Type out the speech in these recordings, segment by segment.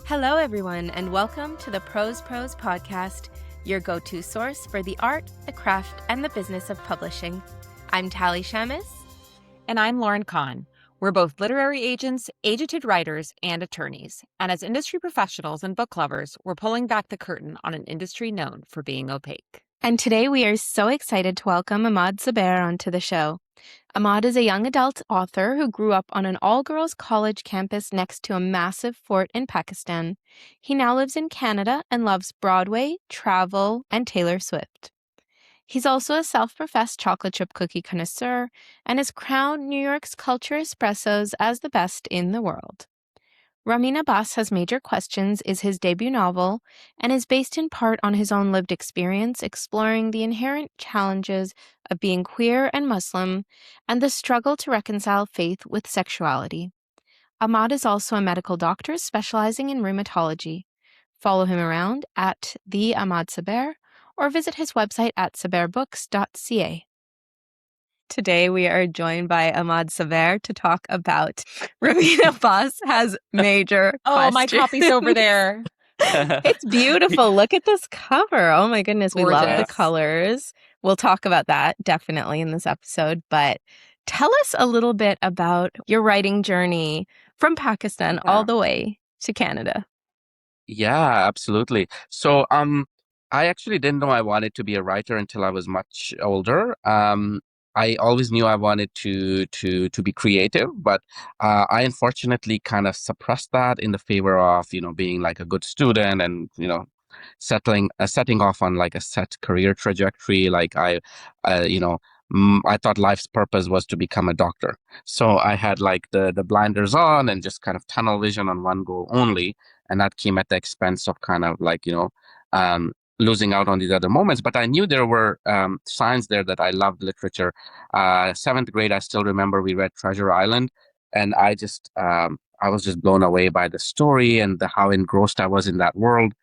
Hello, everyone, and welcome to the Prose podcast, your go-to source for the art, the craft, and the business of publishing. I'm Tally Shamus. And I'm Lauren Kahn. We're both literary agents, agented writers, and attorneys. And as industry professionals and book lovers, we're pulling back the curtain on an industry known for being opaque. And today we are so excited to welcome Ahmad Saber onto the show. Ahmad is a young adult author who grew up on an all-girls college campus next to a massive fort in Pakistan. He now lives in Canada and loves Broadway, travel, and Taylor Swift. He's also a self-professed chocolate chip cookie connoisseur and has crowned New York's culture espressos as the best in the world. Ramin Abbas Has Major Questions is his debut novel and is based in part on his own lived experience exploring the inherent challenges of being queer and Muslim and the struggle to reconcile faith with sexuality. Ahmad is also a medical doctor specializing in rheumatology. Follow him around at the Ahmad Saber or visit his website at saberbooks.ca. Today, we are joined by Ahmad Saber to talk about Ramin Abbas Has Major Questions. My copy's over there. It's beautiful. Look at this cover. Oh my goodness. Gorgeous. We love the colors. We'll talk about that definitely in this episode. But tell us a little bit about your writing journey from Pakistan all the way to Canada. Yeah, absolutely. So, I actually didn't know I wanted to be a writer until I was much older. I always knew I wanted to be creative, but I unfortunately kind of suppressed that in the favor of, being like a good student and, setting off on like a set career trajectory. Like I thought life's purpose was to become a doctor. So I had like the blinders on and just kind of tunnel vision on one goal only. And that came at the expense of kind of like, losing out on these other moments. But I knew there were signs there that I loved literature. Seventh grade, I still remember we read Treasure Island. And I was just blown away by the story and how engrossed I was in that world.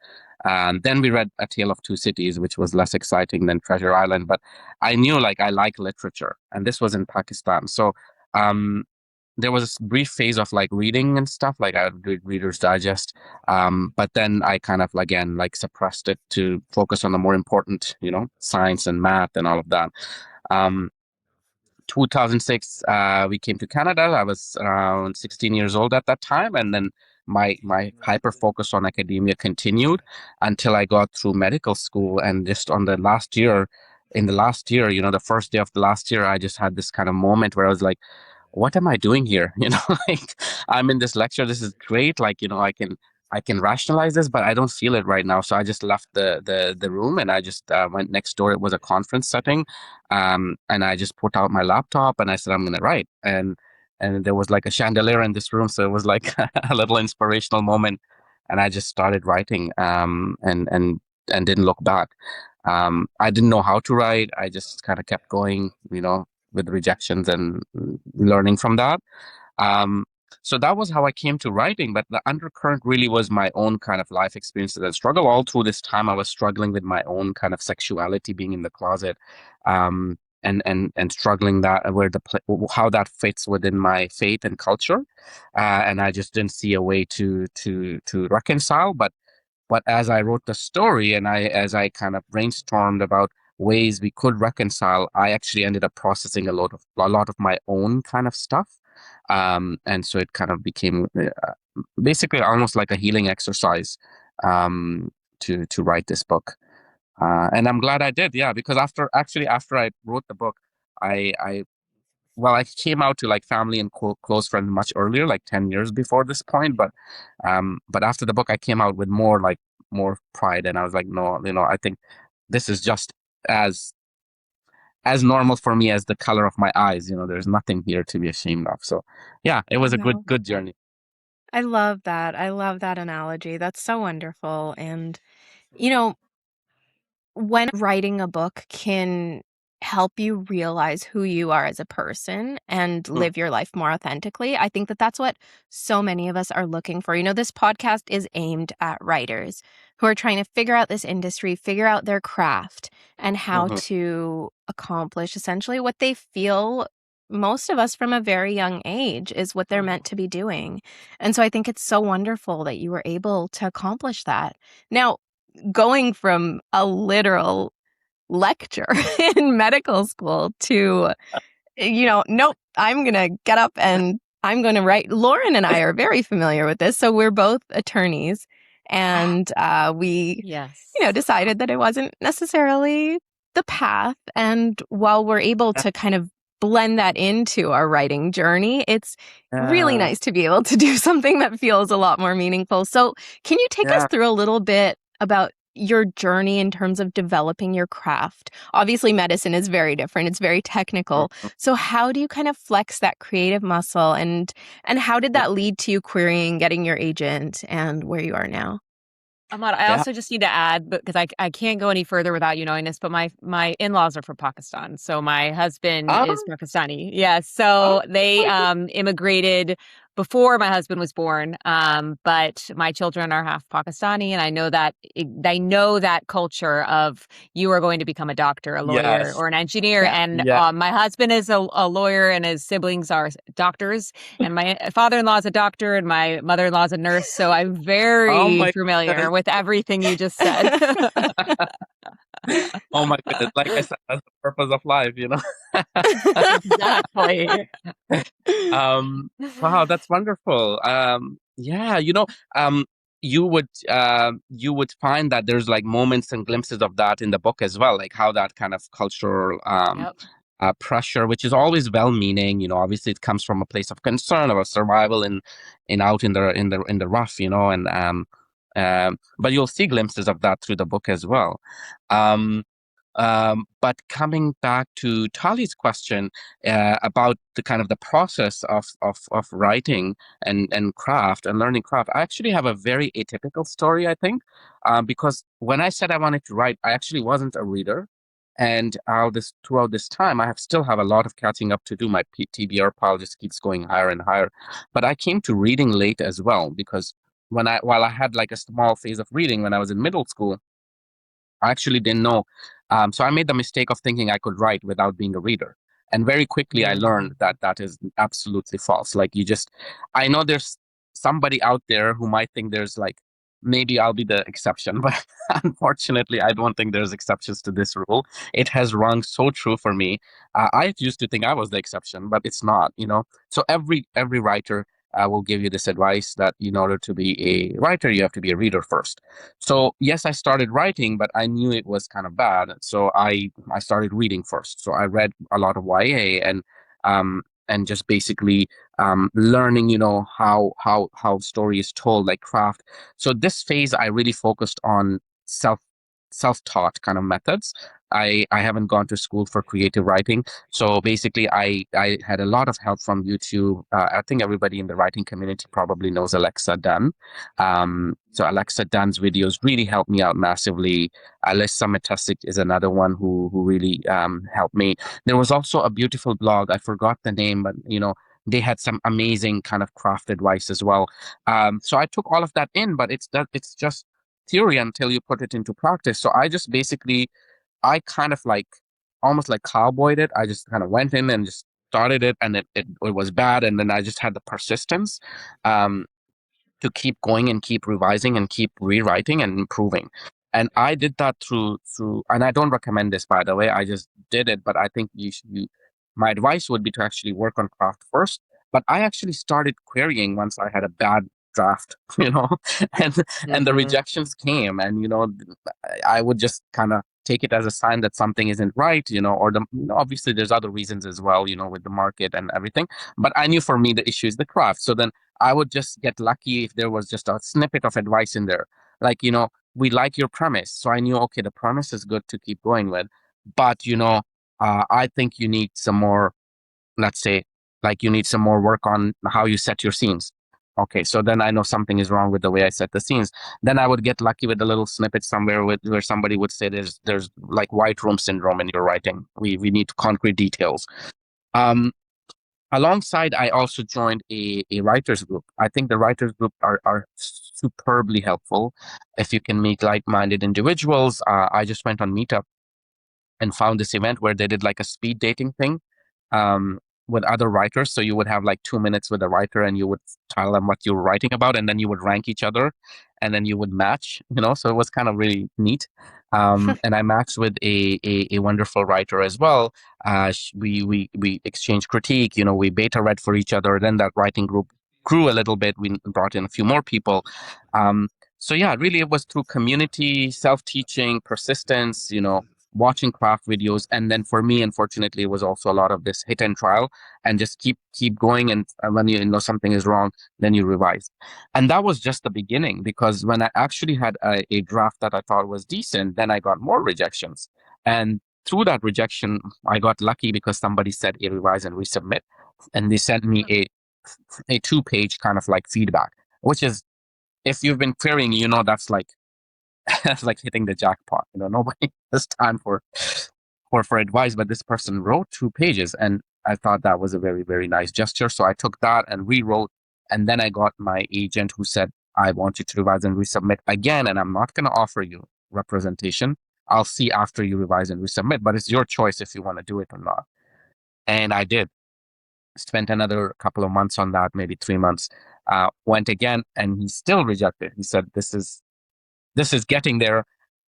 Then we read A Tale of Two Cities, which was less exciting than Treasure Island. But I knew like I like literature. And this was in Pakistan. So there was this brief phase of like reading and stuff, like I would read Reader's Digest. But then I kind of again like suppressed it to focus on the more important, science and math and all of that. 2006, we came to Canada. I was around 16 years old at that time, and then my hyper focus on academia continued until I got through medical school. And just on the last year, the first day of the last year, I just had this kind of moment where I was like, what am I doing here? Like I'm in this lecture. This is great. Like, I can rationalize this, but I don't feel it right now. So I just left the room and I just went next door. It was a conference setting. And I just put out my laptop and I said, I'm going to write. And there was like a chandelier in this room. So it was like a little inspirational moment. And I just started writing and didn't look back. I didn't know how to write. I just kind of kept going, with rejections and learning from that. So that was how I came to writing. But the undercurrent really was my own kind of life experiences and struggle. All through this time, I was struggling with my own kind of sexuality, being in the closet, and struggling that how that fits within my faith and culture. And I just didn't see a way to reconcile. But as I wrote the story and as I kind of brainstormed about ways we could reconcile, I actually ended up processing a lot of my own kind of stuff. And so it kind of became basically almost like a healing exercise to write this book. And I'm glad I did, because after I wrote the book, I came out to like family and close friends much earlier, like 10 years before this point. But after the book, I came out with more pride, and I was like, no, I think this is just as normal for me as the color of my eyes. There's nothing here to be ashamed of. So yeah, it was a good journey. I love that. I love that analogy. That's so wonderful. And, when writing a book can help you realize who you are as a person and live your life more authentically, I think that that's what so many of us are looking for. This podcast is aimed at writers who are trying to figure out this industry, figure out their craft, and how to accomplish essentially what they feel most of us from a very young age is what they're meant to be doing. And so I think it's so wonderful that you were able to accomplish that. Now, going from a literal lecture in medical school to, nope, I'm going to get up and I'm going to write. Lauren and I are very familiar with this. So we're both attorneys. And we, Yes. decided that it wasn't necessarily the path. And while we're able to kind of blend that into our writing journey, it's really Yeah, nice to be able to do something that feels a lot more meaningful. So can you take us yeah. through a little bit about your journey in terms of developing your craft? Obviously, medicine is very different. It's very technical. So how do you kind of flex that creative muscle, and how did that lead to you querying, getting your agent, and where you are now? Ahmad, I Yeah. also just need to add, because I can't go any further without you knowing this, but my in-laws are from Pakistan. So my husband is Oh, Pakistani. Yeah. oh So they my goodness. immigrated before my husband was born. But my children are half Pakistani, and I know that culture of you are going to become a doctor, a lawyer, Yes. or an engineer. Yeah. And Yeah. my husband is a lawyer, and his siblings are doctors. And my father-in-law is a doctor and my mother-in-law is a nurse. So I'm Oh very my familiar goodness. with everything you just said. Oh my goodness. Like I said, that's the purpose of life, you know? Exactly. Um, wow, that's wonderful. Yeah, um, you would find that there's like moments and glimpses of that in the book as well, like how that kind of cultural Yep. pressure, which is always well-meaning, obviously it comes from a place of concern about survival in out in the rough, but you'll see glimpses of that through the book as well. Um, but coming back to Tali's question about the kind of the process of writing and craft and learning craft, I actually have a very atypical story, I think, because when I said I wanted to write, I actually wasn't a reader. And throughout this time, still have a lot of catching up to do. My TBR pile just keeps going higher and higher. But I came to reading late as well because while I had like a small phase of reading when I was in middle school, I actually didn't know. So I made the mistake of thinking I could write without being a reader. And very quickly I learned that that is absolutely false. I know there's somebody out there who might think there's like, maybe I'll be the exception, but unfortunately, I don't think there's exceptions to this rule. It has rung so true for me. I used to think I was the exception, but it's not. So every writer will give you this advice that in order to be a writer, you have to be a reader first. So yes, I started writing, but I knew it was kind of bad. So I started reading first. So I read a lot of YA and just basically learning, how story is told, like craft. So this phase, I really focused on self-taught kind of methods. I haven't gone to school for creative writing. So basically, I had a lot of help from YouTube. I think everybody in the writing community probably knows Alexa Dunn. So Alexa Dunn's videos really helped me out massively. Alyssa Metasic is another one who really helped me. There was also a beautiful blog. I forgot the name, but they had some amazing kind of craft advice as well. So I took all of that in, but it's just theory until you put it into practice. So I kind of like almost like cowboyed it. I just kind of went in and just started it, and it was bad, and then I just had the persistence. Um, to keep going and keep revising and keep rewriting and improving. And I did that and I don't recommend this, by the way. I just did it, but I think my advice would be to actually work on craft first. But I actually started querying once I had a bad draft, and the Hmm. rejections came, and I would just kind of take it as a sign that something isn't right, or obviously there's other reasons as well, with the market and everything. But I knew for me the issue is the craft. So then I would just get lucky if there was just a snippet of advice in there. Like, we like your premise. So I knew, okay, the premise is good to keep going with. But, I think you need some more, let's say, like you need some more work on how you set your scenes. Okay, so then I know something is wrong with the way I set the scenes. Then I would get lucky with a little snippet somewhere where somebody would say there's like white room syndrome in your writing. We need concrete details. Um, Alongside, I also joined a writers group. I think the writers group are superbly helpful if you can meet like-minded individuals. I just went on Meetup and found this event where they did like a speed dating thing. with other writers. So you would have like 2 minutes with a writer and you would tell them what you were writing about, and then you would rank each other and then you would match, so it was kind of really neat. And I matched with a wonderful writer as well. We exchanged critique, we beta read for each other. Then that writing group grew a little bit. We brought in a few more people. So yeah, really it was through community, self-teaching, persistence, watching craft videos. And then for me, unfortunately, it was also a lot of this hit and trial and just keep going. And when you know something is wrong, then you revise. And that was just the beginning, because when I actually had a draft that I thought was decent, then I got more rejections. And through that rejection, I got lucky because somebody said a revise and resubmit. And they sent me a 2-page kind of like feedback, which is, if you've been querying, that's like that's like hitting the jackpot. Nobody has time for advice, but this person wrote 2 pages, and I thought that was a very, very nice gesture. So I took that and rewrote, and then I got my agent who said, I want you to revise and resubmit again, and I'm not going to offer you representation. I'll see after you revise and resubmit, but it's your choice if you want to do it or not. And I did. Spent another couple of months on that, maybe 3 months. Went again, and he still rejected. He said, this is getting there.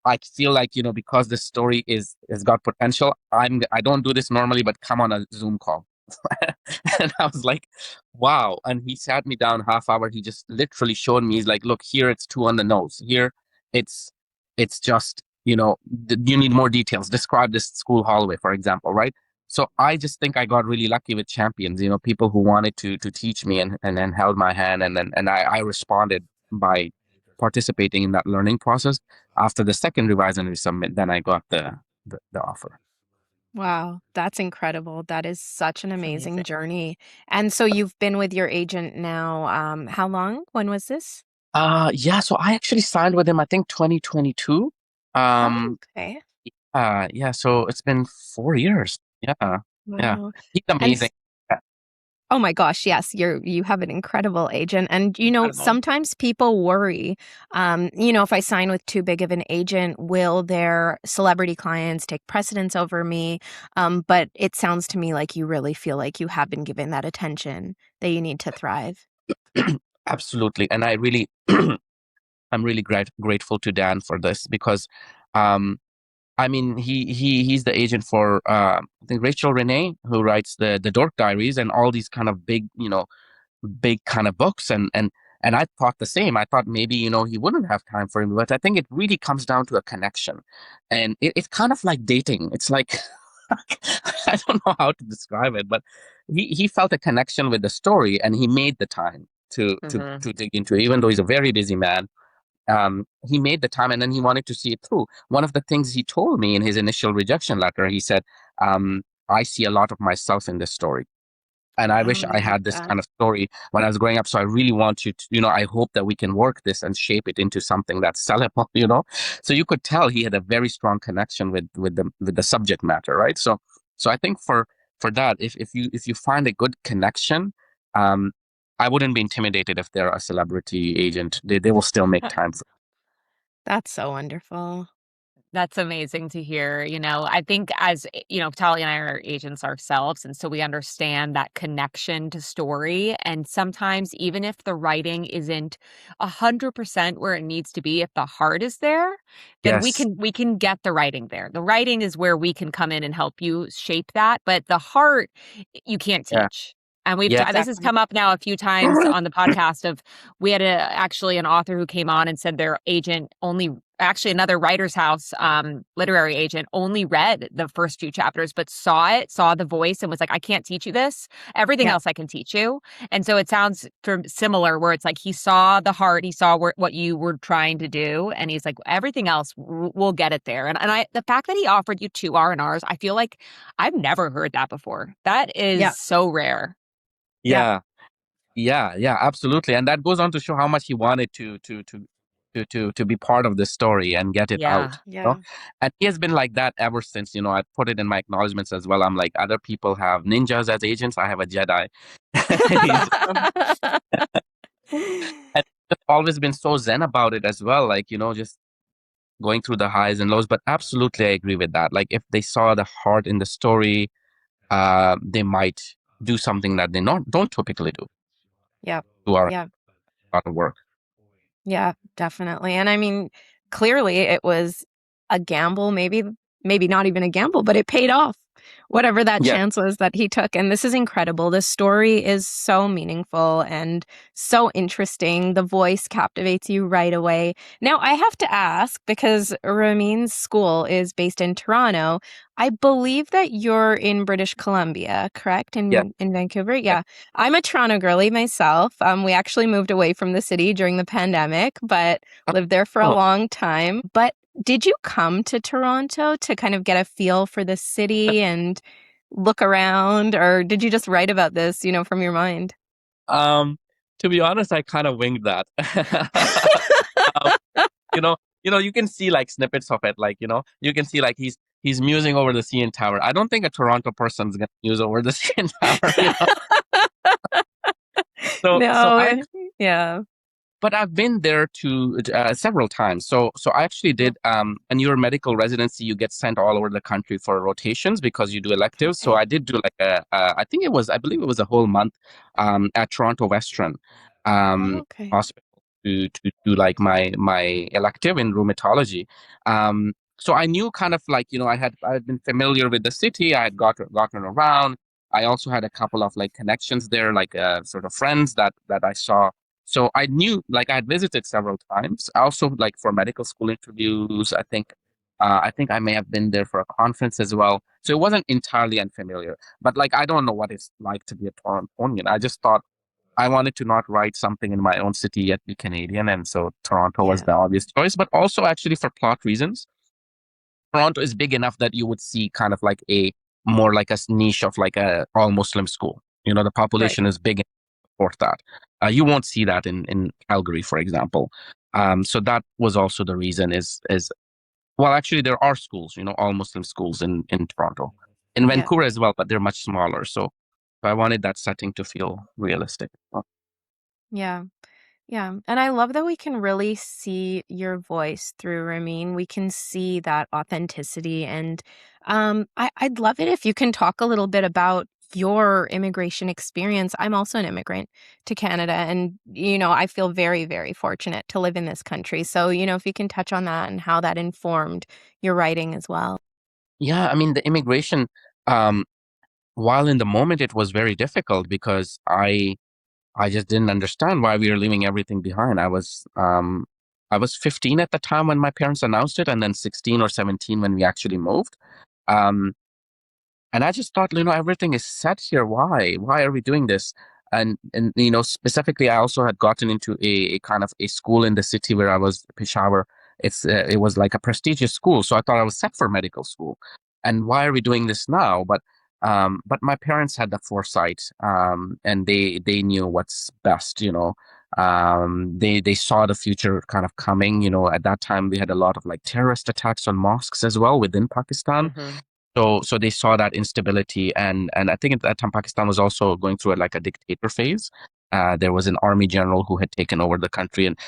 I feel like, because this story has got potential, I don't do this normally, but come on a Zoom call. And I was like, wow. And he sat me down half hour. He just literally showed me, he's like, look, here it's too on the nose. Here it's just, you need more details. Describe this school hallway, for example, right? So I just think I got really lucky with champions, people who wanted to teach me and then held my hand, and I responded by participating in that learning process. After the second revise and resubmit, then I got the offer. Wow, that's incredible. That is such an That's amazing amazing. journey. And so you've been with your agent now, how long? When was this? Yeah, so I actually signed with him, I think 2022. Oh, Um, okay. yeah, so it's been 4 years. Yeah, yeah. Wow. He's And amazing. Yeah, oh my gosh, yes, you have an incredible agent. And Incredible. sometimes people worry, if I sign with too big of an agent, will their celebrity clients take precedence over me? But it sounds to me like you really feel like you have been given that attention that you need to thrive. absolutely. And I'm really grateful to Dan for this, because, um, I mean, he's the agent for I think Rachel Renee, who writes the Dork Diaries and all these kind of big kind of books, and I thought the same. I thought maybe he wouldn't have time for me, but I think it really comes down to a connection, and it's kind of like dating. It's like I don't know how to describe it, but he felt a connection with the story, and he made the time to to Hmm. to dig into it, even though he's a very busy man. He made the time, and then he wanted to see it through. One of the things he told me in his initial rejection letter, he said, I see a lot of myself in this story. And I Oh, wish I I love had this that. kind of story when I was growing up. So I really want you to, I hope that we can work this and shape it into something that's sellable, So you could tell he had a very strong connection with the subject matter, right? So I think for that, if you find a good connection, um, I wouldn't be intimidated if they're a celebrity agent. They will still make time for. That's so wonderful. That's amazing to hear. I think as, Talia and I are agents ourselves. And so we understand that connection to story. And sometimes, even if the writing isn't 100% where it needs to be, if the heart is there, then we Yes. can we can get the writing there. The writing is where we can come in and help you shape that. But the heart, you can't Yeah. teach. And Yeah. this has come up now a few times on the podcast of, we had actually an author who came on and said their agent only, actually another writer's house literary agent, only read the first few chapters, but saw the voice and was like, I can't teach you this. Everything Yeah. else I can teach you. And so it sounds similar, where it's like he saw the heart, he saw what you were trying to do, and he's like, everything else, we'll get it there. And the fact that he offered you 2 R&Rs, I feel like I've never heard that before. That is Yeah. so rare. Yeah. Yeah. Yeah, yeah, absolutely. And that goes on to show how much he wanted to be part of this story and get it Yeah. out. Yeah. And he has been like that ever since, I put it in my acknowledgments as well. I'm like, other people have ninjas as agents, I have a Jedi. He's and just always been so zen about it as well, like, just going through the highs and lows. But absolutely I agree with that. Like, if they saw the heart in the story, they might do something that they not don't typically Yeah. do our Yeah. lot of work. Yeah, definitely. And I mean, clearly it was a gamble, maybe not even a gamble, but it paid off. Whatever that Yeah. chance was that he took. And this is incredible. The story is so meaningful and so interesting. The voice captivates you right away. Now, I have to ask because Ramin's school is based in Toronto. I believe that you're in British Columbia, correct? Yeah. In Vancouver? Yeah. Yeah. I'm a Toronto girly myself. We actually moved away from the city during the pandemic, but lived there for a Oh, long time. But did you come to Toronto to kind of get a feel for the city and look around, or did you just write about this, from your mind? um, to be honest, I kind of winged that. um, you can see like snippets of it, like you can see like he's musing over the CN Tower. I don't think a Toronto person's gonna muse over the CN Tower. So No, I yeah. but I've been there to several times. So I actually Oh, did a medical residency. You get sent all over the country for rotations because you do electives. So okay. I did do like I believe it was a whole month at Toronto Western Oh, um, okay. Hospital to do like my elective in rheumatology. So I knew kind of like I had been familiar with the city. I had gotten around. I also had a couple of like connections there, like sort of friends that I saw, so I knew, like I had visited several times. I also like for medical school interviews. I think I may have been there for a conference as well. So it wasn't entirely unfamiliar. But like I don't know what it's like to be a Torontonian. I just thought I wanted to not write something in my own city yet be Canadian, and so Toronto was Yeah. the obvious choice. But also actually for plot reasons, Toronto is big enough that you would see kind of like a more like a niche of like a all Muslim school. The Right. population is big support that. You won't see that in Calgary, for example. So that was also the reason is well, actually there are schools, all Muslim schools in Toronto, in Yeah. Vancouver as well, but they're much smaller. So I wanted that setting to feel realistic. Yeah. Yeah, and I love that we can really see your voice through Ramin. We can see that authenticity, and I'd love it if you can talk a little bit about your immigration experience. I'm also an immigrant to Canada, and I feel very, very fortunate to live in this country. So, if you can touch on that and how that informed your writing as well. Yeah, I mean the immigration. Um, while in the moment it was very difficult because I just didn't understand why we were leaving everything behind. I was 15 at the time when my parents announced it, and then 16 or 17 when we actually moved. Um, and I just thought, everything is set here. Why? Why are we doing this? And specifically, I also had gotten into a kind of a school in the city where I was, Peshawar. It was like a prestigious school, so I thought I was set for medical school. And why are we doing this now? But my parents had the foresight, and they knew what's best. They saw the future kind of coming. At that time we had a lot of like terrorist attacks on mosques as well within Pakistan, Hmm. so they saw that instability, and I think at that time Pakistan was also going through like a dictator phase. There was an army general who had taken over the country, and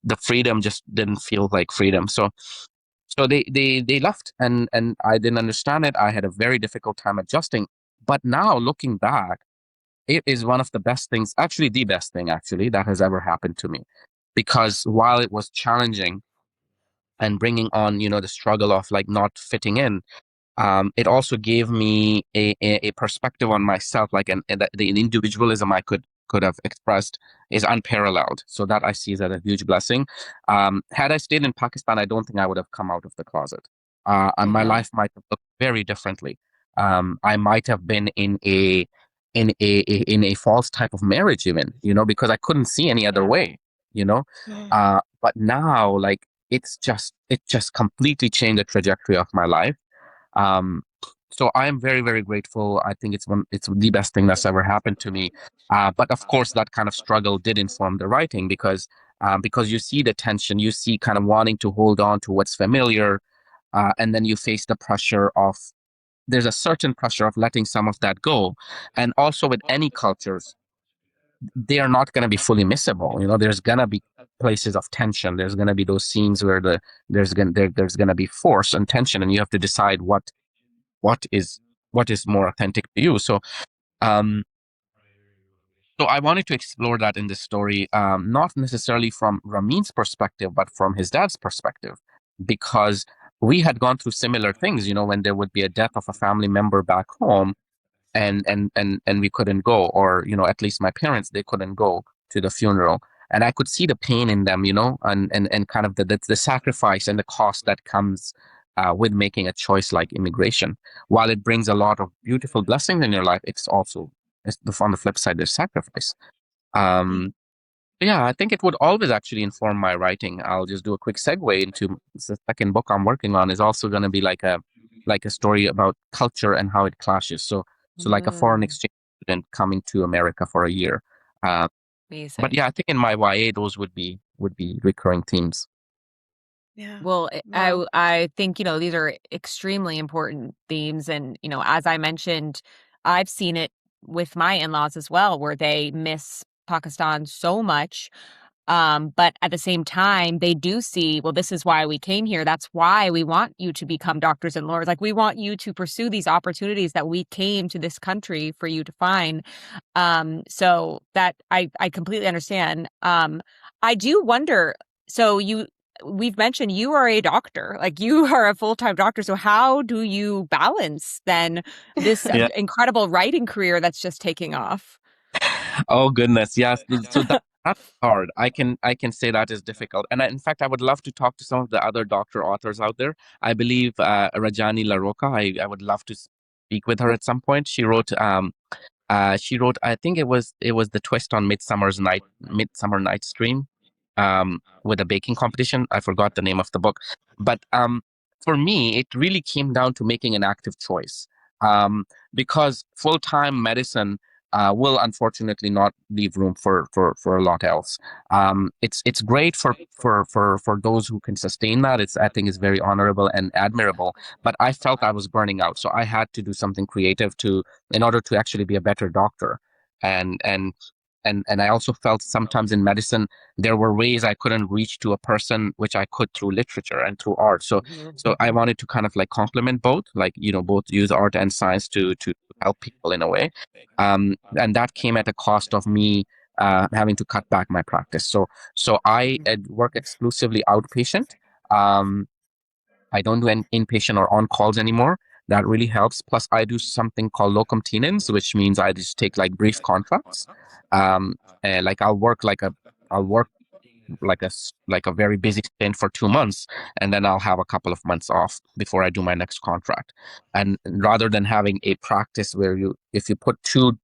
the freedom just didn't feel like freedom. So they left, and I didn't understand it. I had a very difficult time adjusting. But now looking back, it is one of the best things, actually the best thing actually that has ever happened to me, because while it was challenging and bringing on the struggle of like not fitting in, it also gave me a perspective on myself, like and the individualism I could have expressed is unparalleled. So that I see as a huge blessing. Had I stayed in Pakistan, I don't think I would have come out of the closet. And my Hmm. life might have looked very differently. I might have been in a false type of marriage, even because I couldn't see any other Yeah. way. You know, but now like it just completely changed the trajectory of my life. um, so I am very, very grateful. I think it's the best thing that's ever happened to me. But of course, that kind of struggle did inform the writing because you see the tension, you see kind of wanting to hold on to what's familiar, and then you face the pressure of there's a certain pressure of letting some of that go, and also with any cultures, they are not going to be fully missable. There's going to be places of tension. There's going to be those scenes where there's going to be force and tension, and you have to decide what is more authentic to you. So Um, so I wanted to explore that in this story, not necessarily from Ramin's perspective, but from his dad's perspective, because we had gone through similar things, when there would be a death of a family member back home and we couldn't go, or at least my parents, they couldn't go to the funeral, and I could see the pain in them, and kind of the sacrifice and the cost that comes with making a choice like immigration. While it brings a lot of beautiful blessings in your life, on the flip side, there's sacrifice. um yeah, I think it would always actually inform my writing. I'll just do a quick segue into the second book I'm working on is also going to be like a story about culture and how it clashes. So like a foreign Mm, exchange student coming to America for a year. Uh, but amazing. yeah, I think in my YA those would be recurring themes. Yeah. Well, Wow. I think, these are extremely important themes. And, as I mentioned, I've seen it with my in-laws as well, where they miss Pakistan so much. But at the same time, they do see, well, this is why we came here. That's why we want you to become doctors and lawyers. Like, we want you to pursue these opportunities that we came to this country for you to find. So that I completely understand. I do wonder, so we've mentioned you are a doctor, like you are a full-time doctor. So how do you balance then this Yeah. incredible writing career that's just taking off? Oh goodness, yes. So that's hard. I can say that is difficult, and in fact, I would love to talk to some of the other doctor authors out there. I believe Rajani LaRocca. I would love to speak with her at some point. She wrote, I think it was the twist on Midsummer Night's Dream, with a baking competition. I forgot the name of the book, but for me, it really came down to making an active choice, because full-time medicine will unfortunately not leave room for a lot else. It's great for those who can sustain that. I think it's very honorable and admirable. But I felt I was burning out, so I had to do something creative to in order to actually be a better doctor. And and and I also felt sometimes in medicine there were ways I couldn't reach to a person which I could through literature and through art. So I wanted to kind of like complement both, like both use art and science to help people in a way. And that came at a cost of me having to cut back my practice. So I work exclusively outpatient. Um, I don't do any inpatient or on calls anymore. That really helps. Plus, I do something called locum tenens, which means I just take like brief contracts. Um, like I'll work like a very busy stint for 2 months, and then I'll have a couple of months off before I do my next contract. And rather than having a practice where if you put too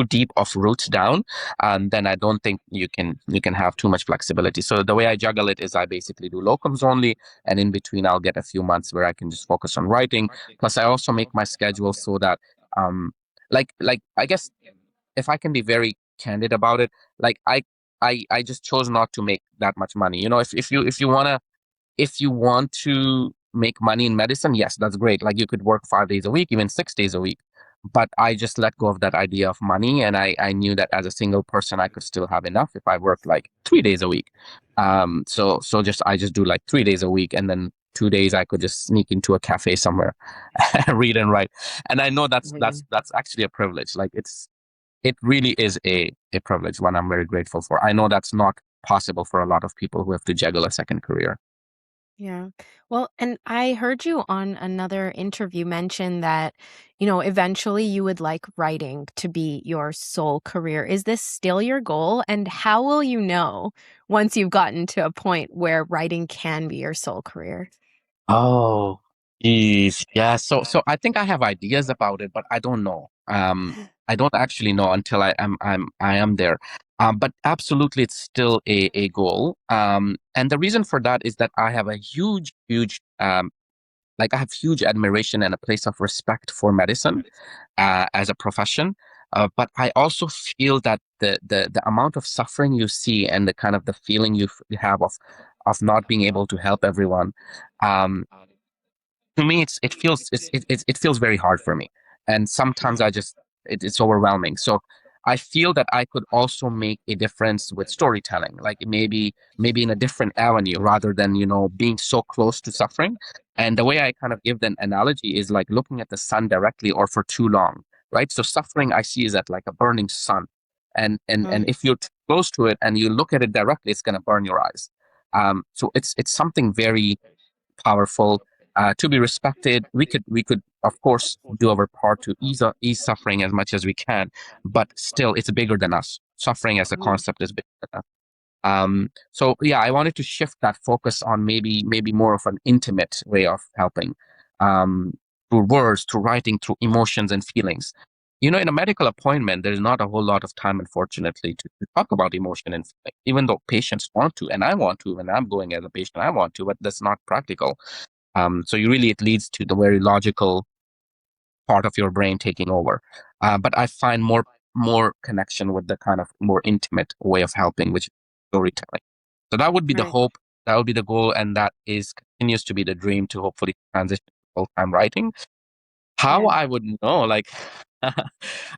deep of roots down, then I don't think you can have too much flexibility. So the way I juggle it is I basically do locums only, and in between I'll get a few months where I can just focus on writing. Plus, I also make my schedule so that, um, like I guess if I can be very candid about it, like I just chose not to make that much money. If you want to make money in medicine, yes, that's great. Like you could work 5 days a week, even 6 days a week. But I just let go of that idea of money, and I knew that as a single person, I could still have enough if I worked like 3 days a week. So I just do like 3 days a week, and then 2 days I could just sneak into a cafe somewhere, read and write. And I know that's actually a privilege. Like it really is a privilege, one I'm very grateful for. I know that's not possible for a lot of people who have to juggle a second career. Yeah. Well, and I heard you on another interview mention that, eventually you would like writing to be your sole career. Is this still your goal? And how will you know once you've gotten to a point where writing can be your sole career? Oh, geez. Yeah. So I think I have ideas about it, but I don't know. I don't actually know until I am there. But absolutely, it's still a goal. And the reason for that is that I have a huge, like I have huge admiration and a place of respect for medicine, as a profession. But I also feel that the amount of suffering you see and the kind of the feeling you have of not being able to help everyone, um, to me it feels very hard for me, and sometimes it's overwhelming. So I feel that I could also make a difference with storytelling, like maybe in a different avenue rather than being so close to suffering. And the way I kind of give the analogy is like looking at the sun directly or for too long. right? So suffering I see is at like a burning sun. And Mm. if you're too close to it and you look at it directly, it's going to burn your eyes. So it's something very powerful, to be respected. We could of course do our part to ease suffering as much as we can, but still it's bigger than us. Suffering as a Mhm. concept is bigger than us. So yeah, I wanted to shift that focus on maybe more of an intimate way of helping, um, through words, through writing, through emotions and feelings. In a medical appointment, there's not a whole lot of time, unfortunately, to talk about emotion and feeling, even though patients want to, and I want to, when I'm going as a patient, I want to, but that's not practical. So it leads to the very logical part of your brain taking over. But I find more connection with the kind of more intimate way of helping, which is storytelling. So that would be the Right. hope, that would be the goal, and that is continues to be the dream to hopefully transition to full-time writing. How Yeah. I would know, like,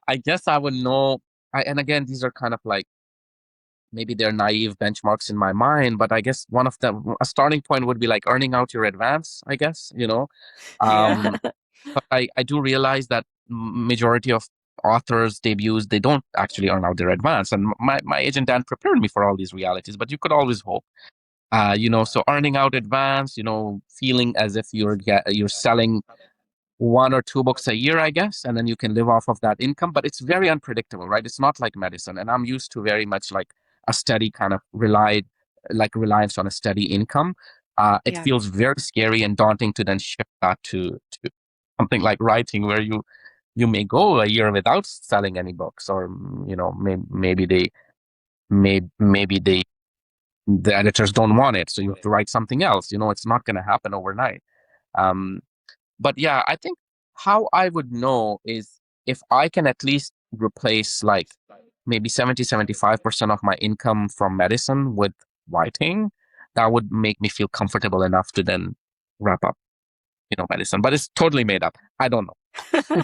I guess I would know. And again, these are kind of like maybe they're naive benchmarks in my mind, but I guess one of them, a starting point would be like earning out your advance, I guess. Yeah. Um, but I do realize that majority of authors debuts, they don't actually earn out their advance, and my agent Dan prepared me for all these realities, but you could always hope. So earning out advance, feeling as if you're selling one or two books a year, I guess, and then you can live off of that income. But it's very unpredictable, right? It's not like medicine, and I'm used to very much like a steady kind of reliance on a steady income. It Yeah. feels very scary and daunting to then shift that to something like writing, where you may go a year without selling any books, or maybe the editors don't want it, so you have to write something else. It's not going to happen overnight. Um, but yeah, I think how I would know is if I can at least replace like maybe 75% of my income from medicine with writing, that would make me feel comfortable enough to then wrap up, medicine. But it's totally made up. I don't know.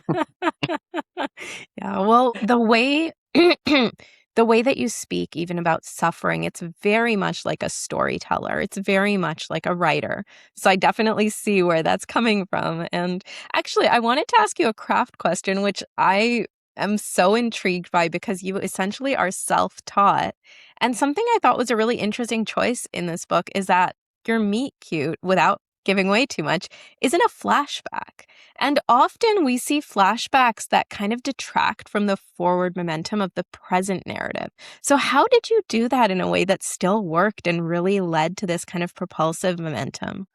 Yeah, well, the way that you speak even about suffering, it's very much like a storyteller. It's very much like a writer. So I definitely see where that's coming from. And actually, I wanted to ask you a craft question, which I am so intrigued by because you essentially are self-taught. And something I thought was a really interesting choice in this book is that your meet cute, without giving away too much, isn't a flashback. And often we see flashbacks that kind of detract from the forward momentum of the present narrative. So, how did you do that in a way that still worked and really led to this kind of propulsive momentum?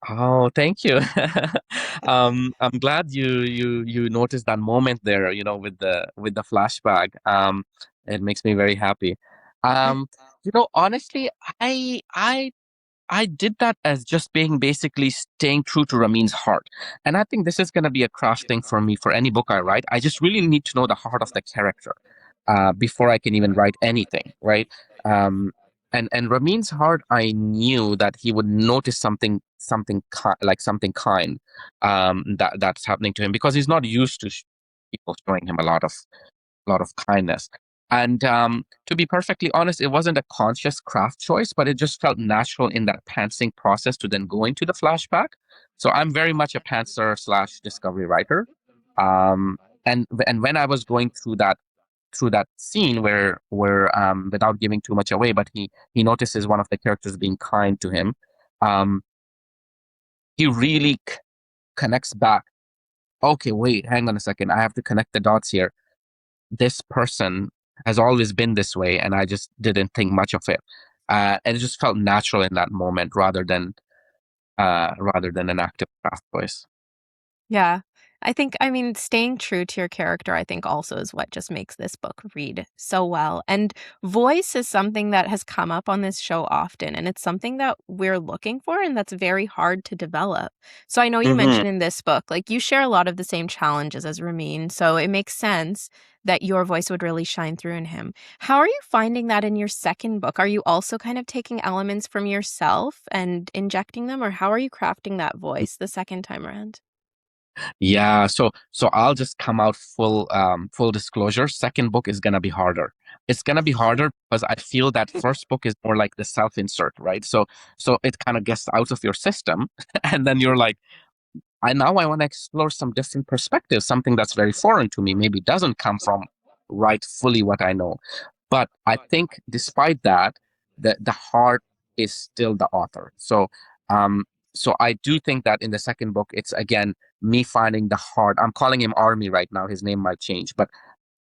Oh, thank you. I'm glad you noticed that moment there, with the flashback. It makes me very happy. Um, Honestly, I I did that as just being basically staying true to Ramin's heart. And I think this is going to be a crash thing for me for any book I write. I just really need to know the heart of the character, before I can even write anything, right? Um, and Ramin's heart, I knew that he would notice like something kind, that's happening to him, because he's not used to people showing him a lot of kindness. And to be perfectly honest, it wasn't a conscious craft choice, but it just felt natural in that pantsing process to then go into the flashback. So I'm very much a pantser slash discovery writer. Um, and when I was going through that scene where without giving too much away, but he notices one of the characters being kind to him, um, he really connects back. Okay, wait, hang on a second. I have to connect the dots here. This person has always been this way, and I just didn't think much of it. And it just felt natural in that moment, rather than an active craft choice. Yeah. I mean, staying true to your character, I think also is what just makes this book read so well. And voice is something that has come up on this show often, and it's something that we're looking for and that's very hard to develop. So I know you Hmm. mentioned in this book, like you share a lot of the same challenges as Ramin, so it makes sense that your voice would really shine through in him. How are you finding that in your second book? Are you also kind of taking elements from yourself and injecting them, or how are you crafting that voice the second time around? Yeah, so I'll just come out full disclosure. Second book is gonna be harder. It's gonna be harder because I feel that first book is more like the self-insert, right? So it kind of gets out of your system, and then you're like, I want to explore some different perspectives, something that's very foreign to me, maybe doesn't come from right fully what I know. But I think despite that, the heart is still the author. Um, so I do think that in the second book, it's again me finding the heart. I'm calling him Army right now. His name might change, but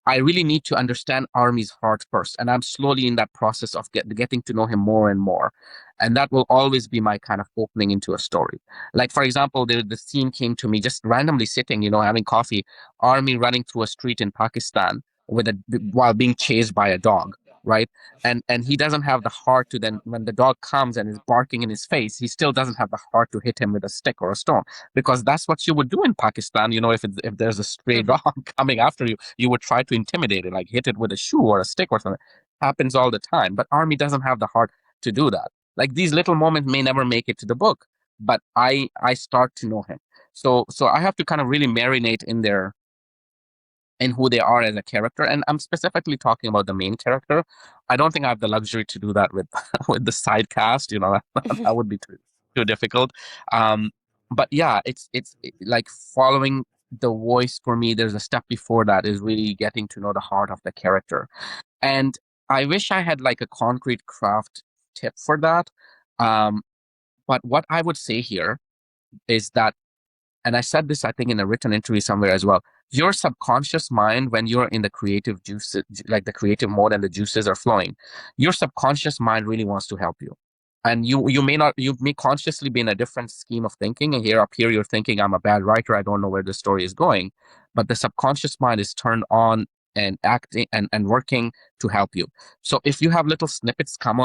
I really need to understand Army's heart first. And I'm slowly in that process of getting to know him more and more. And that will always be my kind of opening into a story. Like, for example, the scene came to me just randomly sitting, having coffee, Army running through a street in Pakistan while being chased by a dog, right? And he doesn't have the heart to then, when the dog comes and is barking in his face, he still doesn't have the heart to hit him with a stick or a stone, because that's what you would do in Pakistan. If there's a stray dog coming after you, you would try to intimidate it, like hit it with a shoe or a stick or something. Happens all the time. But Army doesn't have the heart to do that. Like, these little moments may never make it to the book, but I start to know him. So I have to kind of really marinate in who they are as a character. And I'm specifically talking about the main character. I don't think I have the luxury to do that with with the side cast. That would be too difficult. Um, but yeah, like following the voice for me. There's a step before that is really getting to know the heart of the character. And I wish I had like a concrete craft tip for that. Um, but what I would say here is that, and I said this, I think, in a written interview somewhere as well. Your subconscious mind, when you're in the creative juices, like the creative mode and the juices are flowing, your subconscious mind really wants to help you. And you may consciously be in a different scheme of thinking. And here up here, you're thinking, I'm a bad writer. I don't know where the story is going. But the subconscious mind is turned on and acting and working to help you. So if you have little snippets come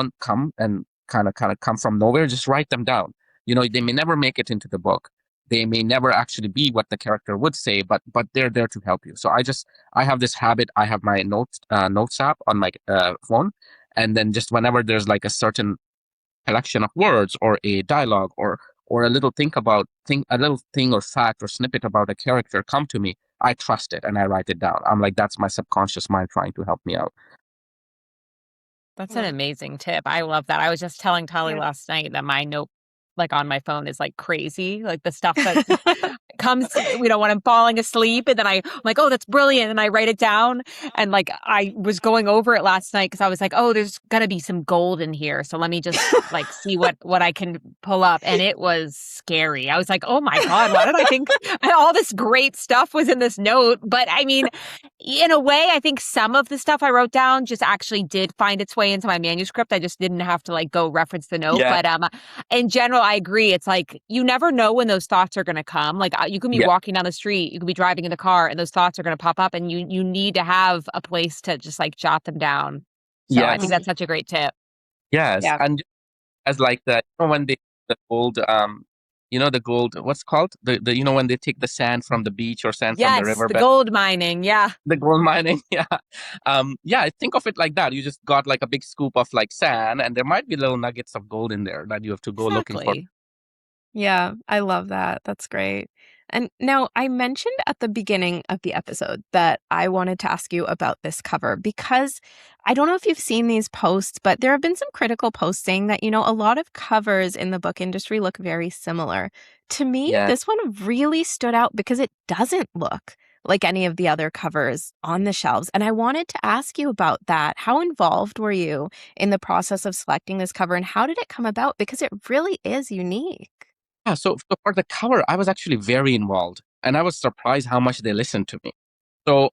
and kind of come from nowhere, just write them down. They may never make it into the book, they may never actually be what the character would say, but they're there to help you. So I have this habit. I have my notes app on my phone, and then just whenever there's like a certain collection of words or a dialogue or a little a little thing or fact or snippet about a character come to me, I trust it and I write it down. I'm like, that's my subconscious mind trying to help me out. That's an amazing tip. I love that. I was just telling Tali Yeah. last night that my note, like on my phone, is like crazy. Like the stuff that comes, when I'm falling asleep, and then I'm like, oh, that's brilliant. And I write it down. And like, I was going over it last night because I was like, oh, there's gonna be some gold in here. So let me just like see what I can pull up. And it was scary. I was like, oh my God, why did I think all this great stuff was in this note? But I mean, in a way, I think some of the stuff I wrote down just actually did find its way into my manuscript. I just didn't have to like go reference the note. Yeah, But in general, I agree. It's like you never know when those thoughts are going to come. Like you can be yeah, walking down the street, you can be driving in the car, and those thoughts are going to pop up, and you need to have a place to just like jot them down. So I think yes, that's such a great tip. yes. Yeah. And as like when they the gold the gold, what's it called, the when they take the sand from the beach or sand from the Yes, the riverbed, gold mining. Yeah, the gold mining. Yeah. Yeah, think of it like that. You just got like a big scoop of like sand, and there might be little nuggets of gold in there that you have to go looking for. exactly. Yeah, I love that. That's great. And now I mentioned at the beginning of the episode that I wanted to ask you about this cover because I don't know if you've seen these posts, but there have been some critical posts saying that, a lot of covers in the book industry look very similar. To me, Yeah. this one really stood out because it doesn't look like any of the other covers on the shelves. And I wanted to ask you about that. How involved were you in the process of selecting this cover and how did it come about? Because it really is unique. Yeah, so for the cover, I was actually very involved, and I was surprised how much they listened to me. So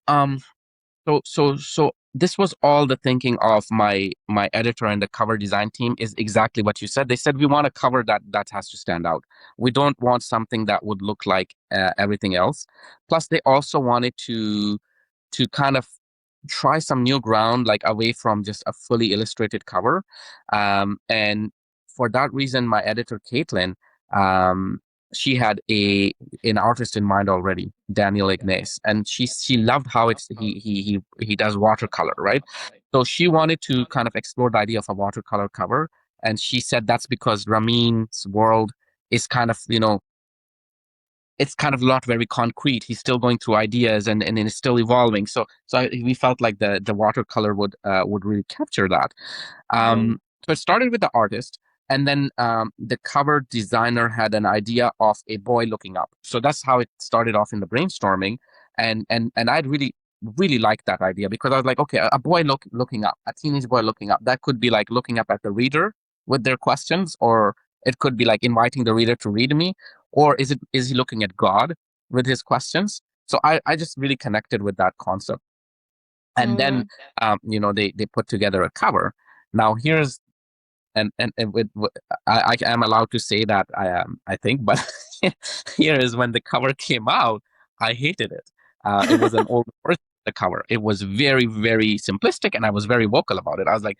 so this was all the thinking of my editor and the cover design team is exactly what you said. They said we want a cover that has to stand out. We don't want something that would look like everything else. Plus, they also wanted to kind of try some new ground, like away from just a fully illustrated cover. And for that reason, my editor, Caitlin, um, she had an artist in mind already, Daniel Ignace, and she loved how he does watercolor, right? So she wanted to kind of explore the idea of a watercolor cover, and she said that's because Ramin's world is kind of it's kind of not very concrete. He's still going through ideas and it's still evolving. We felt like the watercolor would really capture that. Right. So it started with the artist, And then the cover designer had an idea of a boy looking up. So that's how it started off in the brainstorming. And I'd really liked that idea because I was like, okay, a boy looking up, a teenage boy looking up. That could be like looking up at the reader with their questions, or it could be like inviting the reader to read me, or is he looking at God with his questions? So I just really connected with that concept. And then Mm. they put together a cover. Now here's and I am allowed to say that I am, I think, but here is when the cover came out, I hated it. It was an old version of the cover. It was very, very simplistic, and I was very vocal about it. I was like,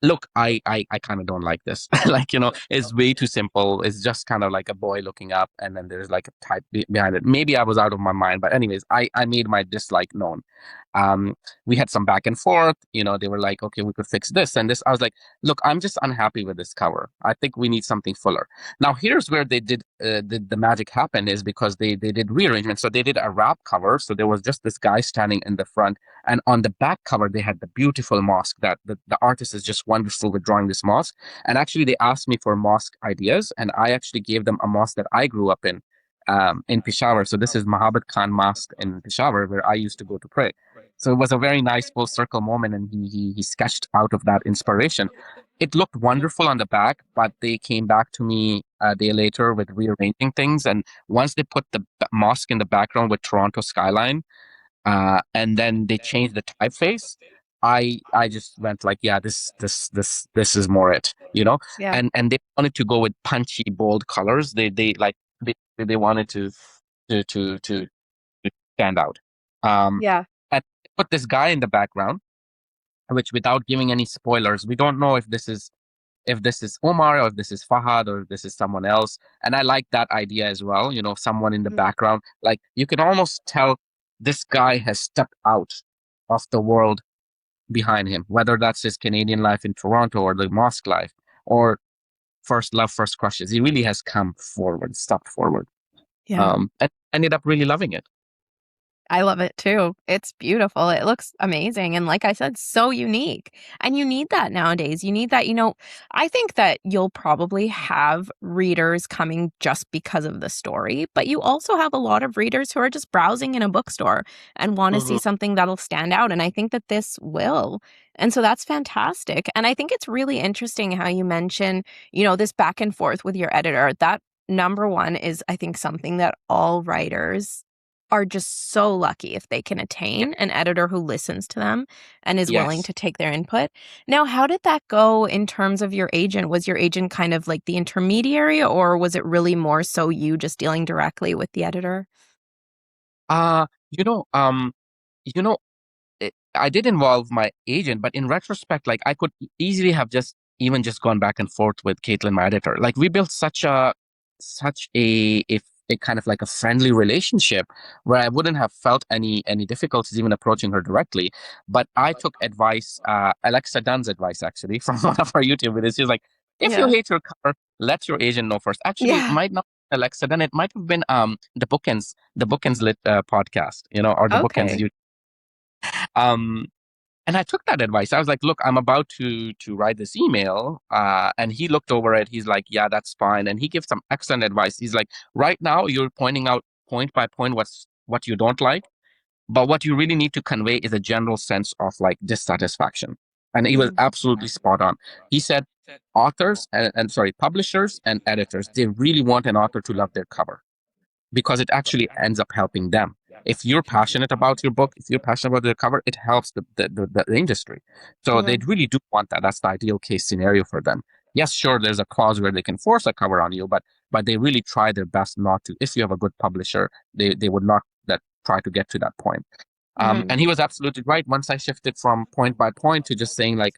look, I kind of don't like this. Like, it's way too simple. It's just kind of like a boy looking up, and then there's like a type behind it. Maybe I was out of my mind, but anyways, I made my dislike known. We had some back and forth. They were like, okay, we could fix this and this. I was like, look, I'm just unhappy with this cover. I think we need something fuller. Now, here's where they did the magic happen, is because they did rearrangement. So they did a wrap cover. So there was just this guy standing in the front, and on the back cover, they had the beautiful mosque that the artist is just wonderful with drawing this mosque. And actually, they asked me for mosque ideas, and I actually gave them a mosque that I grew up in Peshawar. So this is Mahabat Khan Mosque in Peshawar, where I used to go to pray. So it was a very nice full circle moment, and he sketched out of that inspiration. It looked wonderful on the back, but they came back to me a day later with rearranging things. And once they put the mosque in the background with Toronto skyline, and then they changed the typeface. I just went like, yeah, this is more it, Yeah. and they wanted to go with punchy, bold colors. They wanted to stand out. Um, Yeah. and put this guy in the background, which without giving any spoilers, we don't know if this is Omar, or if this is Fahad, or if this is someone else. And I like that idea as well. Someone in the Mm. background, like you can almost tell this guy has stepped out of the world behind him, whether that's his Canadian life in Toronto or the mosque life or first love, first crushes. He really has come forward, stepped forward, Yeah. and ended up really loving it. I love it too. It's beautiful. It looks amazing. And like I said, so unique. And you need that nowadays. You need that. I think that you'll probably have readers coming just because of the story, but you also have a lot of readers who are just browsing in a bookstore and want to see Mhm. something that'll stand out. And I think that this will. And so that's fantastic. And I think it's really interesting how you mention, this back and forth with your editor. That number one is, I think, something that all writers are just so lucky if they can Yeah. attain an editor who listens to them and is willing Yes. to take their input. Now, how did that go in terms of your agent? Was your agent kind of like the intermediary, or was it really more so you just dealing directly with the editor? Uh, you know, um, you know, I did involve my agent, but in retrospect, like I could easily have just gone back and forth with Caitlin, my editor. Like we built such a kind of like a friendly relationship where I wouldn't have felt any difficulties even approaching her directly. But I took advice, Alexa Dunn's advice actually from one of our YouTube videos. She's like, if you Yeah. hate your cover, let your agent know first. Actually, it Yeah. might not be Alexa Dunn. It might have been the Bookends Lit podcast, or the Bookends Okay. YouTube. Um, and I took that advice. I was like, look, I'm about to write this email. And he looked over it. He's like, yeah, that's fine. And he gives some excellent advice. He's like, right now you're pointing out point by point what you don't like, but what you really need to convey is a general sense of like dissatisfaction. And he was Mm. absolutely spot on. He said authors and sorry, publishers and editors, they really want an author to love their cover because it actually ends up helping them. If you're passionate about your book, if you're passionate about the cover, it helps the industry. So they Yeah. really do want that. That's the ideal case scenario for them. Yes, sure, there's a clause where they can force a cover on you, but they really try their best not to. If you have a good publisher, they would not that try to get to that point. Mhm. And he was absolutely right. Once I shifted from point by point to just saying like,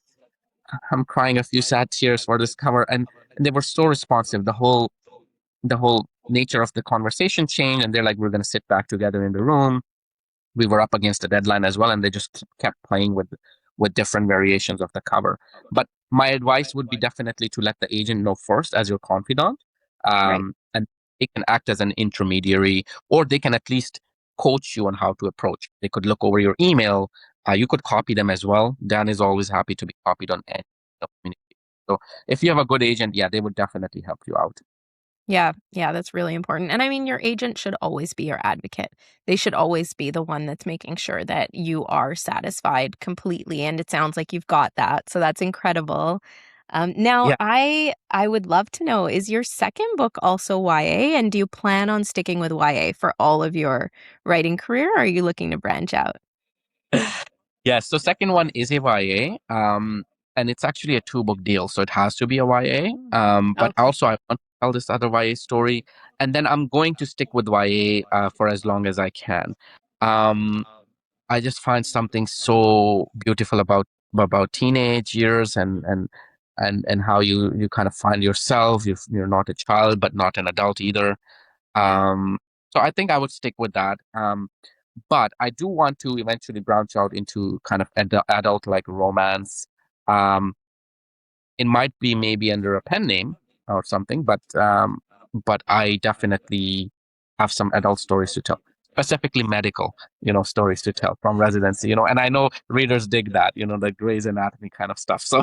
I'm crying a few sad tears for this cover, and they were so responsive. The whole nature of the conversation changed, and they're like, we're going to sit back together in the room. We were up against a deadline as well, and they just kept playing with different variations of the cover. But my advice would be definitely to let the agent know first as your confidant, Right. and they can act as an intermediary, or they can at least coach you on how to approach. They could look over your email. You could copy them as well. Dan is always happy to be copied on any communication. So if you have a good agent, yeah, they would definitely help you out. Yeah, yeah, that's really important. And I mean, your agent should always be your advocate. They should always be the one that's making sure that you are satisfied completely. And it sounds like you've got that. So that's incredible. Now, Yeah. I would love to know, is your second book also YA? And do you plan on sticking with YA for all of your writing career? Or are you looking to branch out? Yeah, so second one is a YA, and it's actually a two-book deal, so it has to be a YA. But Okay. also I want to tell this other YA story, and then I'm going to stick with YA for as long as I can. Um, I just find something so beautiful about teenage years and how you kind of find yourself. You're not a child, but not an adult either. Yeah. Um, so I think I would stick with that. But I do want to eventually branch out into kind of adult like romance. Um, it might be maybe under a pen name or something, but I definitely have some adult stories to tell, specifically medical, stories to tell from residency, and I know readers dig that, the Grey's Anatomy kind of stuff. So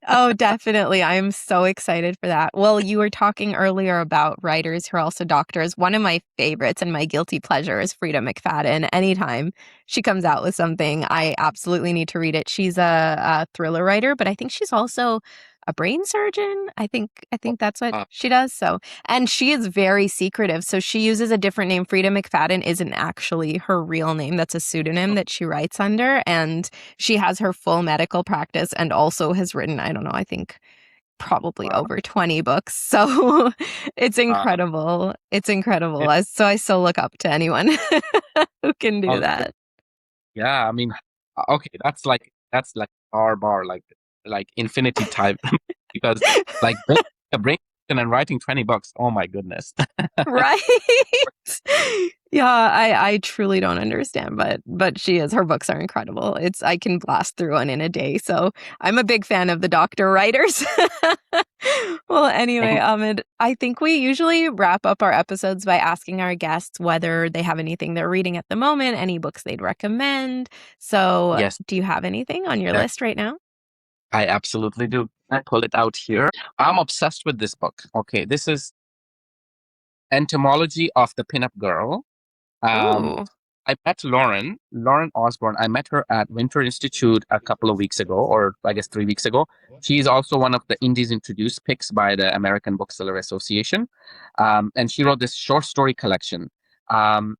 Oh, definitely. I am so excited for that. Well, you were talking earlier about writers who are also doctors. One of my favorites and my guilty pleasure is Frida McFadden. Anytime she comes out with something, I absolutely need to read it. She's a thriller writer, but I think she's also a brain surgeon. I think that's what uh, she does. So, and she is very secretive. So she uses a different name. Frida McFadden isn't actually her real name. That's a pseudonym that she writes under. And she has her full medical practice and also has written, I don't know, I think probably uh, over 20 books. So it's uh, incredible. It's incredible. yeah, So I still look up to anyone who can do oh, that. yeah, I mean, okay, that's like our bar, like infinity type, because like a brain and writing 20 bucks. Oh my goodness. Right? Yeah, I truly don't understand, but she is. Her books are incredible. I can blast through one in a day. So I'm a big fan of the doctor writers. Well, anyway, Ahmed, I think we usually wrap up our episodes by asking our guests whether they have anything they're reading at the moment, any books they'd recommend. So, Yes, do you have anything on your yeah, list right now? I absolutely do. I pull it out here. I'm obsessed with this book. Okay, this is Entomology of the Pinup Girl. Um, Ooh. I met Lauren Osborne. I met her at Winter Institute a couple of weeks ago, or I guess 3 weeks ago. She's also one of the Indies Introduced picks by the American Bookseller Association. And she wrote this short story collection. Um,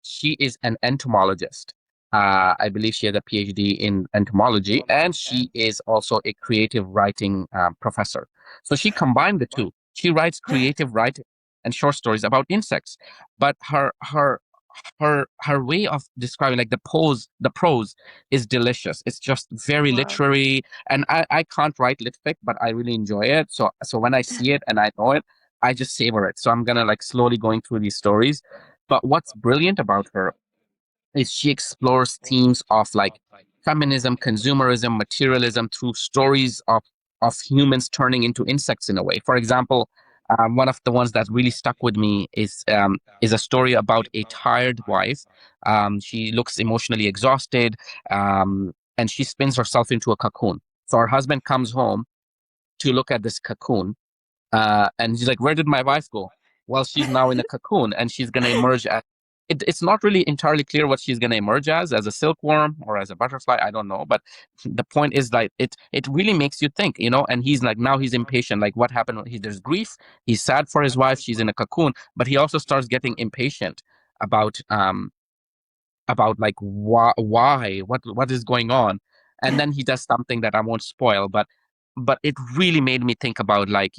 she is an entomologist. I believe she has a PhD in entomology, and she is also a creative writing professor. So she combined the two. She writes creative writing and short stories about insects, but her way of describing, like the prose is delicious. It's just very Wow. literary, and I can't write lit fic, but I really enjoy it. So when I see it and I know it, I just savor it. So I'm gonna like slowly going through these stories. But what's brilliant about her is she explores themes of like feminism, consumerism, materialism through stories of humans turning into insects in a way. For example, one of the ones that really stuck with me is a story about a tired wife. She looks emotionally exhausted, and she spins herself into a cocoon. So her husband comes home to look at this cocoon, and she's like, "Where did my wife go?" Well, she's now in a cocoon, and she's gonna emerge as. It's not really entirely clear what she's gonna emerge as a silkworm or as a butterfly. I don't know, but the point is like it really makes you think, And he's like now he's impatient. Like what happened? There's grief. He's sad for his wife. She's in a cocoon, but he also starts getting impatient about like what is going on, and then he does something that I won't spoil, but it really made me think about like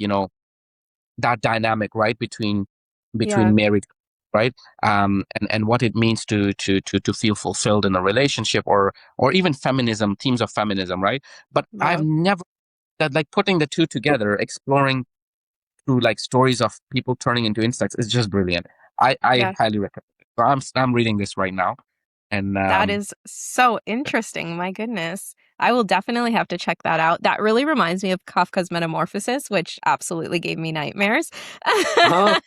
that dynamic, right, Yeah, between married, right, and what it means to feel fulfilled in a relationship, or even feminism, themes of feminism, right. But I've yeah, never that like putting the two together, exploring through like stories of people turning into insects is just brilliant. I yeah. highly recommend it. So I'm reading this right now, and That is so interesting. My goodness. I will definitely have to check that out. That really reminds me of Kafka's Metamorphosis, which absolutely gave me nightmares. oh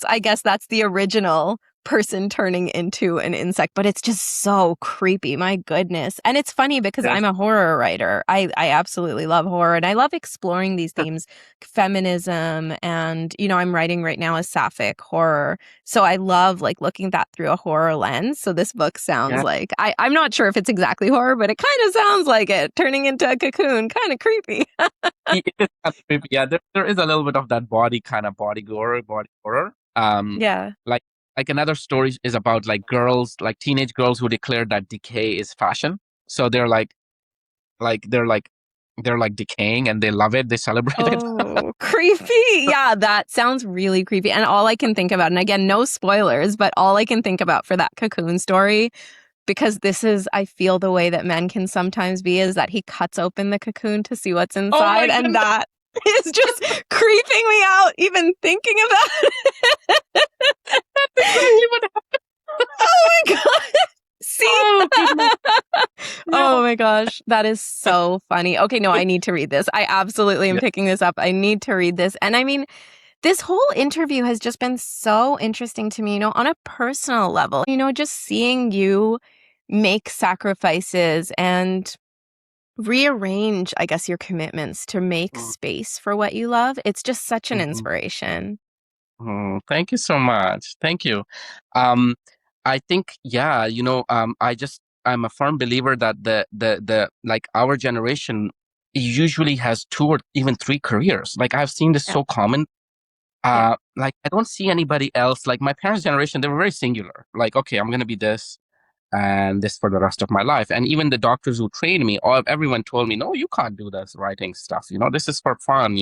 I guess that's the original person turning into an insect, but it's just so creepy. My goodness. And it's funny because Yes. I'm a horror writer. I absolutely love horror, and I love exploring these themes, feminism, and, I'm writing right now a sapphic horror. So I love like looking that through a horror lens. So this book sounds Yeah. like, I'm not sure if it's exactly horror, but it kind of sounds like it. Turning into a cocoon, kind of creepy. It is kind of creepy. Yeah, there is a little bit of that body gore, body horror. Yeah. Like another story is about like girls, like teenage girls who declare that decay is fashion. So like they're like they're like decaying and they love it. They celebrate it. Oh, creepy. Yeah, that sounds really creepy. And all I can think about, and again, no spoilers, but all I can think about for that cocoon story, because this is, I feel the way that men can sometimes be, is that he cuts open the cocoon to see what's Oh my inside. And goodness. that is just creeping me out, even thinking about it. Exactly what happened. Oh my God. See? Oh goodness. Oh Yeah. my gosh, that is so funny. Okay, no, I need to read this. I absolutely am Yeah. picking this up. I need to read this. And I mean, this whole interview has just been so interesting to me, on a personal level. Just seeing you make sacrifices and rearrange, I guess, your commitments to make Mm, space for what you love. It's just such an mhm. inspiration. Thank you so much. Thank you. Um, I think, yeah, I'm a firm believer that the like our generation usually has two or even three careers. Like I've seen this Yeah. so common. Yeah. Like I don't see anybody else. Like my parents' generation, they were very singular. Like, okay, I'm gonna be this and this for the rest of my life. And even the doctors who trained me, everyone told me, no, you can't do this writing stuff. This is for fun.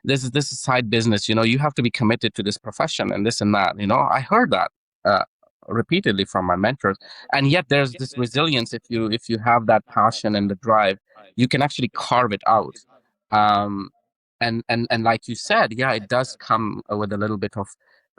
This is side business. You have to be committed to this profession and this and that. I heard that uh, repeatedly from my mentors. And yet there's this resilience. If you have that passion and the drive, you can actually carve it out. Um, and like you said, yeah, it does come with a little bit of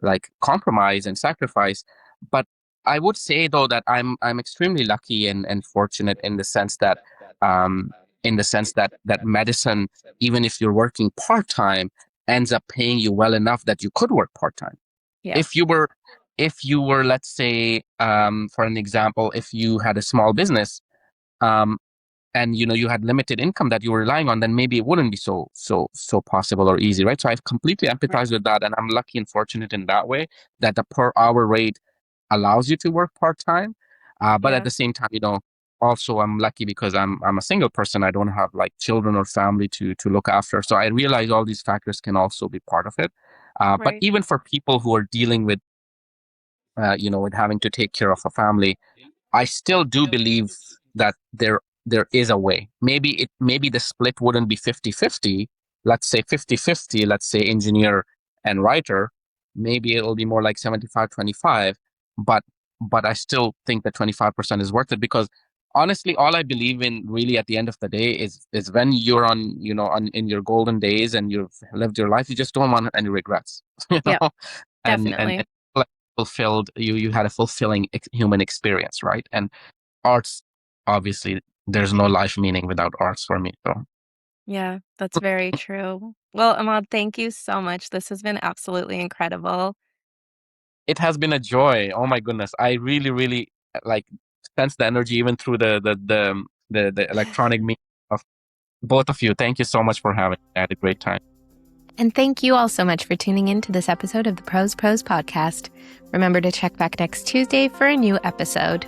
like compromise and sacrifice, but I would say though that I'm extremely lucky and fortunate in the sense that um that medicine, even if you're working part-time, ends up paying you well enough that you could work part-time. Yeah. If you were, let's say, for an example, if you had a small business, um and you had limited income that you were relying on, then maybe it wouldn't be so possible or easy, right? So I've completely Right. empathized with that, and I'm lucky and fortunate in that way that the per hour rate allows you to work part time. But at Yeah. the same time, also I'm lucky because I'm a single person. I don't have like children or family to look after. So I realize all these factors can also be part of it. But Right. even for people who are dealing with with having to take care of a family, I still do believe that there is a way. Maybe the split wouldn't be 50-50. Let's say 50-50, let's say engineer and writer. Maybe it'll be more like 75-25, but I still think that 25% is worth it because honestly, all I believe in really at the end of the day is when you're in your golden days and you've lived your life, you just don't want any regrets, Yep. and Definitely. like fulfilled, you had a fulfilling human experience, right? And arts, obviously, there's no life meaning without arts for me. So Yeah, that's very true. Well, Ahmad, thank you so much. This has been absolutely incredible. it has been a joy. Oh my goodness, I really, really like sense the energy even through the electronic media of both of you. Thank you so much for having me. I had a great time. And thank you all so much for tuning in to this episode of the Pros podcast. Remember to check back next Tuesday for a new episode.